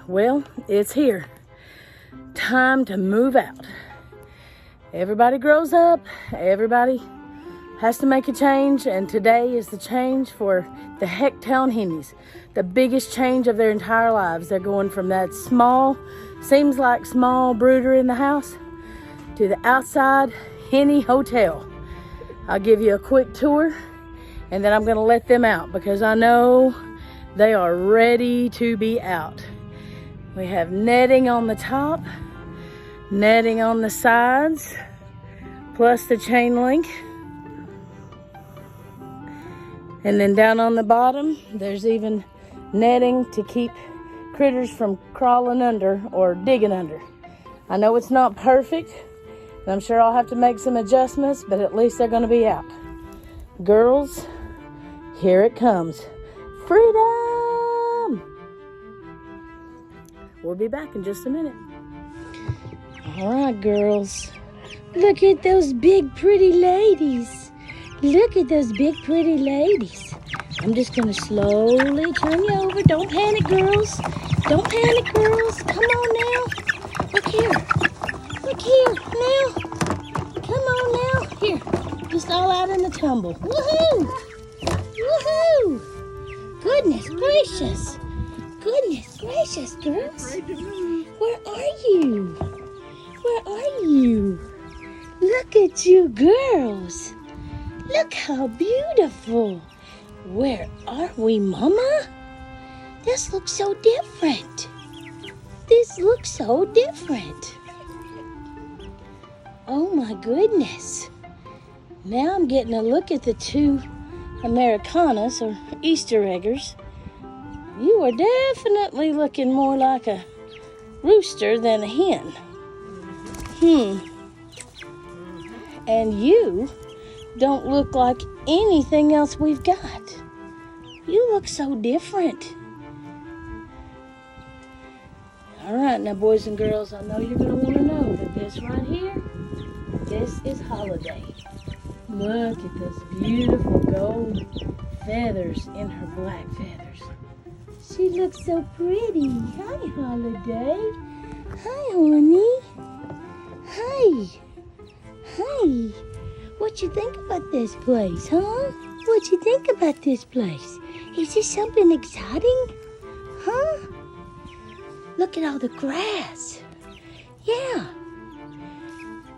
Well, it's here. Time to move out. Everybody grows up. Everybody has to make a change, and today is the change for the Hecktown Hennies. The biggest change of their entire lives. They're going from that small, seems like small brooder in the house, to the outside Henny Hotel. I'll give you a quick tour, and then I'm going to let them out because I know they are ready to be out. We have netting on the top, netting on the sides, plus the chain link. And then down on the bottom, there's even netting to keep critters from crawling under or digging under. I know it's not perfect, and I'm sure I'll have to make some adjustments, but at least they're going to be out. Girls, here it comes. Freedom! We'll be back in just a minute. All right, girls. Look at those big, pretty ladies. Look at those big, pretty ladies. I'm just going to slowly turn you over. Don't panic, girls. Don't panic, girls. Come on now. Look here. Look here. Now. Come on now. Here. Just all out in the tumble. Woohoo! Woohoo! Goodness gracious. Goodness gracious, girls. Where are you? Where are you? Look at you, girls. Look how beautiful. Where are we, Mama? This looks so different. This looks so different. Oh my goodness. Now I'm getting a look at the two Americanas or Easter eggers. You are definitely looking more like a rooster than a hen. And you don't look like anything else we've got. You look so different. All right, now boys and girls, I know you're going to want to know that this right here, this is Holiday. Look at those beautiful gold feathers in her black feathers. She looks so pretty. Hi, Holiday. Hi, honey. Hi. Hi. What you think about this place, huh? What you think about this place? Is this something exciting? Huh? Look at all the grass. Yeah.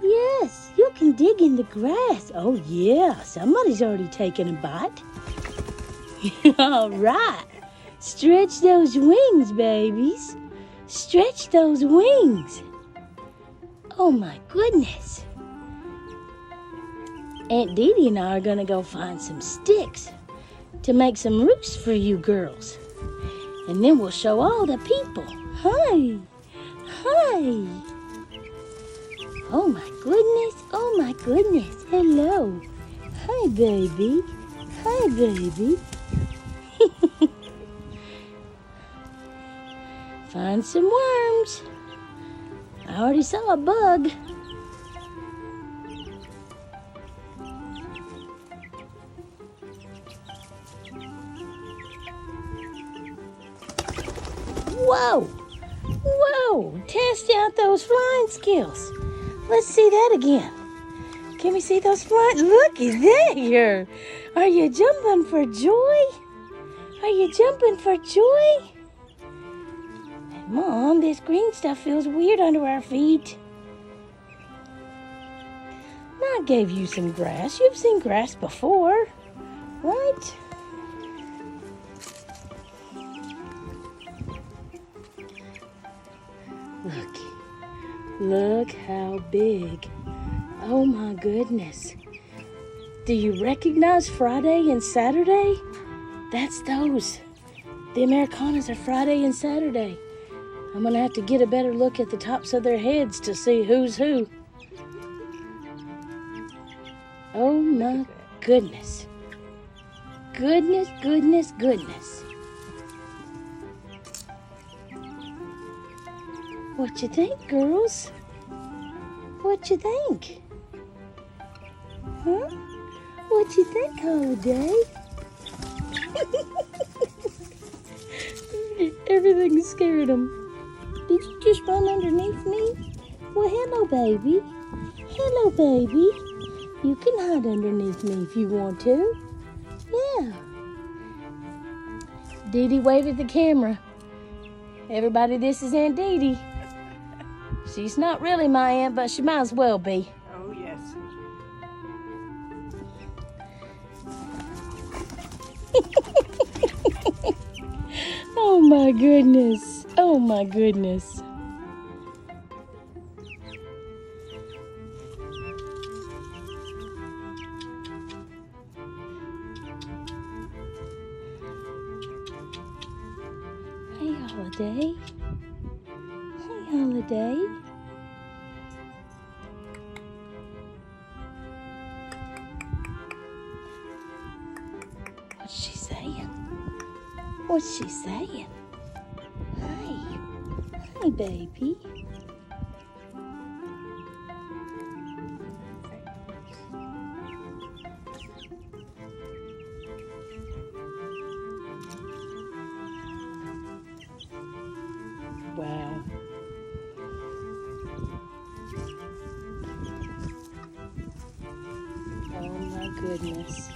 Yes, you can dig in the grass. Oh, yeah. Somebody's already taken a bite. All right. Stretch those wings, babies. Stretch those wings. Oh, my goodness. Aunt Dee Dee and I are going to go find some sticks to make some roosts for you girls. And then we'll show all the people. Hi. Hi. Oh, my goodness. Oh, my goodness. Hello. Hi, baby. Hi, baby. Find some worms. I already saw a bug. Whoa! Whoa! Test out those flying skills. Let's see that again. Can we see those flying? Look at there! Are you jumping for joy? Are you jumping for joy? Mom, this green stuff feels weird under our feet. I gave you some grass. You've seen grass before, right? Look how big. Oh my goodness. Do you recognize Friday and Saturday? That's those. The Americanas are Friday and Saturday. I'm going to have to get a better look at the tops of their heads to see who's who. Oh my goodness. Goodness, goodness, goodness. What you think, girls? What you think? Huh? What you think, Holiday? Everything scared him. Did you just run underneath me? Well, hello, baby. Hello, baby. You can hide underneath me if you want to. Yeah. Dee Dee, wave at the camera. Everybody, this is Aunt Dee Dee. She's not really my aunt, but she might as well be. Oh, yes. Oh my goodness. Oh my goodness. Hey, Holiday. Hey, Holiday. What's she saying? What's she saying? Hi. Hi, baby. Wow. Oh my goodness.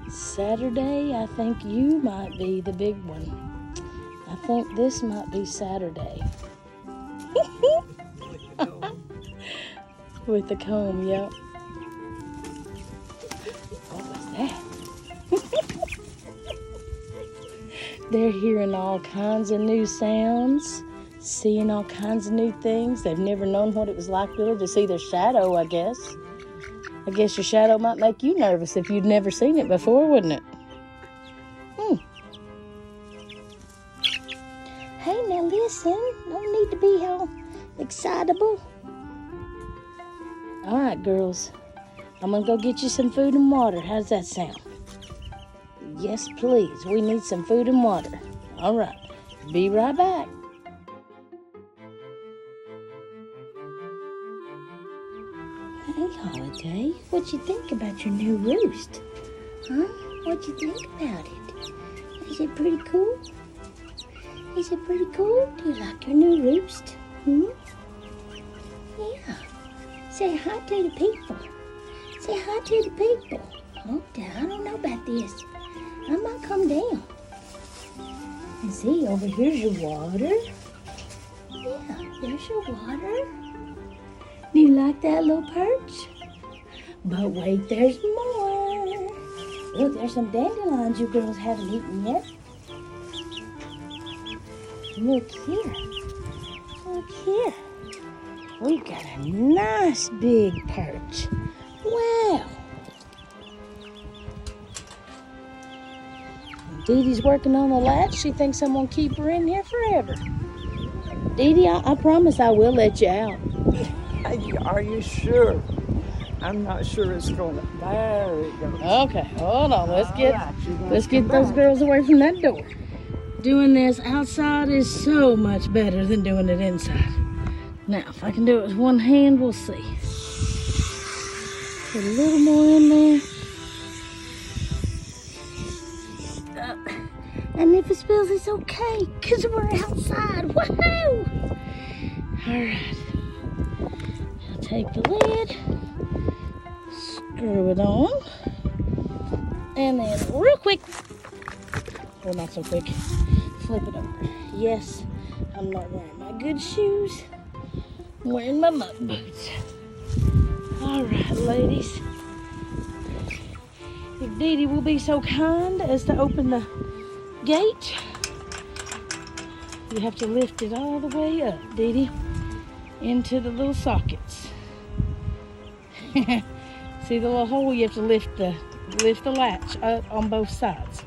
Saturday, I think you might be the big one. I think this might be Saturday. With the comb, yep. What was that? They're hearing all kinds of new sounds, seeing all kinds of new things. They've never known what it was like really to see their shadow, I guess. I guess your shadow might make you nervous if you'd never seen it before, wouldn't it? Hey, now listen. Don't need to be all excitable. All right, girls. I'm going to go get you some food and water. How's that sound? Yes, please. We need some food and water. All right. Be right back. Hey, Holiday. What you think about your new roost? Huh? What you think about it? Is it pretty cool? Is it pretty cool? Do you like your new roost? Yeah. Say hi to the people. Say hi to the people. Oh, I don't know about this. I might come down. And see, over here's your water. Yeah, there's your water. Do you like that little perch? But wait, there's more. Look, there's some dandelions you girls haven't eaten yet. Look here. Look here. We got a nice big perch. Wow. Dee Dee's working on the latch. She thinks I'm going to keep her in here forever. Dee Dee, I promise I will let you out. Are you sure? I'm not sure it's going to. There it goes. Okay, hold on. Let's get those girls away from that door. Doing this outside is so much better than doing it inside. Now, if I can do it with one hand, we'll see. Put a little more in there. And if it spills, it's okay, because we're outside. Woohoo! All right. I'll take the lid, screw it on, and then real quick, well, not so quick, flip it over. Yes, I'm not wearing my good shoes. I'm wearing my muck boots. All right, ladies. If Dee Dee will be so kind as to open the gate, you have to lift it all the way up, Dee Dee, into the little sockets. See the little hole? You have to lift the latch up on both sides.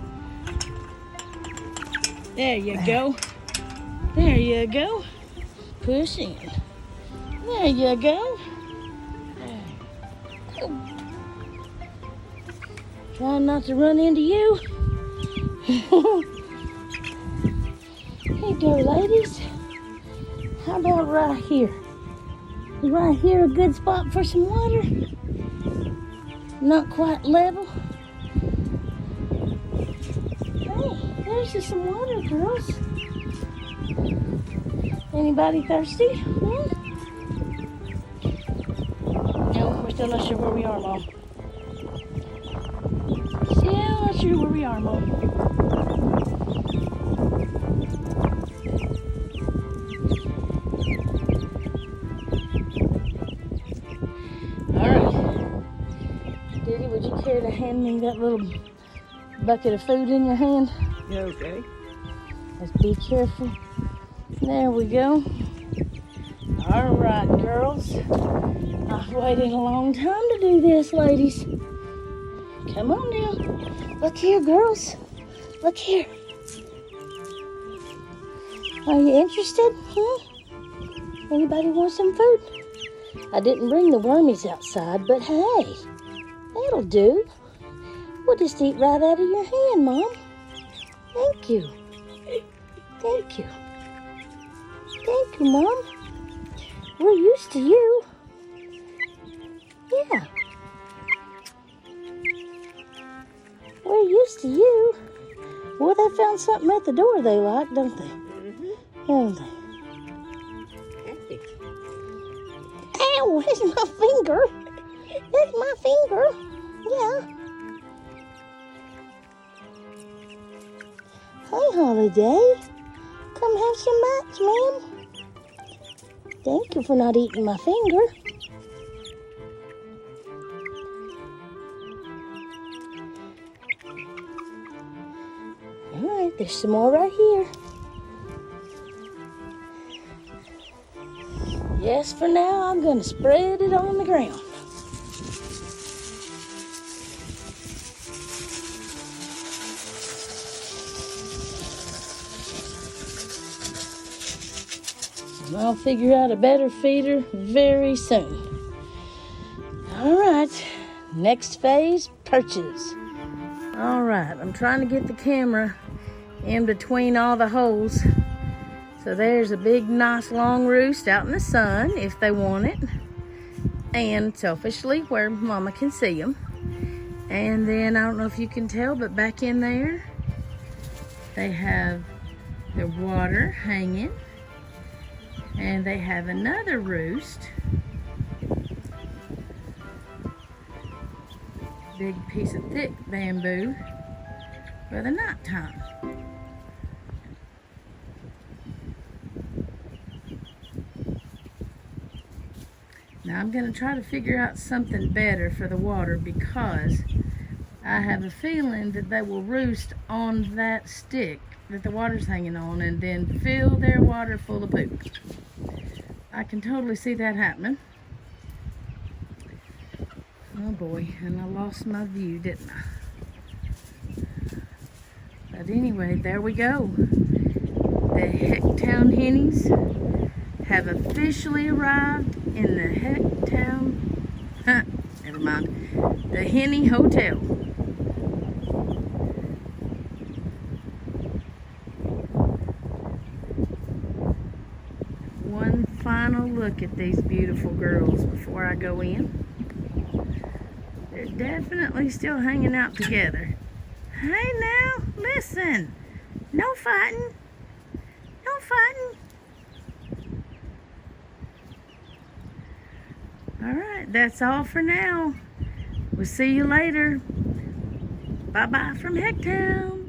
There you go. There you go. Push in. There you go. Trying not to run into you. Here you go, ladies. How about right here? Is right here a good spot for some water? Not quite level. Hey, there's close to some water, girls. Anybody thirsty? Hmm? No, we're still not sure where we are, Mom. Still not sure where we are, Mom. Alright. Diddy, would you care to hand me that little bucket of food in your hand? Yeah, okay. Let's be careful. There we go. Alright, girls. I've waited a long time to do this, ladies. Come on now. Look here, girls. Look here. Are you interested? Anybody want some food? I didn't bring the wormies outside, but hey, that'll do. We'll just eat right out of your hand, Mom. Thank you. Thank you. Thank you, Mom. We're used to you. Yeah. We're used to you. Well, they found something at the door they like, don't they? Mm-hmm. Don't they? Happy. Ow, it's my finger. It's my finger. Yeah. Hi, Holiday. Come have some bites, ma'am. Thank you for not eating my finger. All right, there's some more right here. Yes, for now, I'm going to spread it on the ground. And I'll figure out a better feeder very soon. All right, next phase, perches. All right, I'm trying to get the camera in between all the holes. So there's a big, nice, long roost out in the sun if they want it. And selfishly where Mama can see them. And then, I don't know if you can tell, but back in there, they have their water hanging. And they have another roost. Big piece of thick bamboo for the nighttime. Now I'm going to try to figure out something better for the water because I have a feeling that they will roost on that stick that the water's hanging on and then fill their water full of poop. I can totally see that happening. Oh boy, and I lost my view, didn't I? But anyway, there we go. The Hecktown Hennies have officially arrived in the Hecktown, never mind, the Henny Hotel. One final look at these beautiful girls before I go in. They're definitely still hanging out together. Hey now, listen. No fighting. No fighting. Alright, that's all for now. We'll see you later. Bye-bye from Hecktown.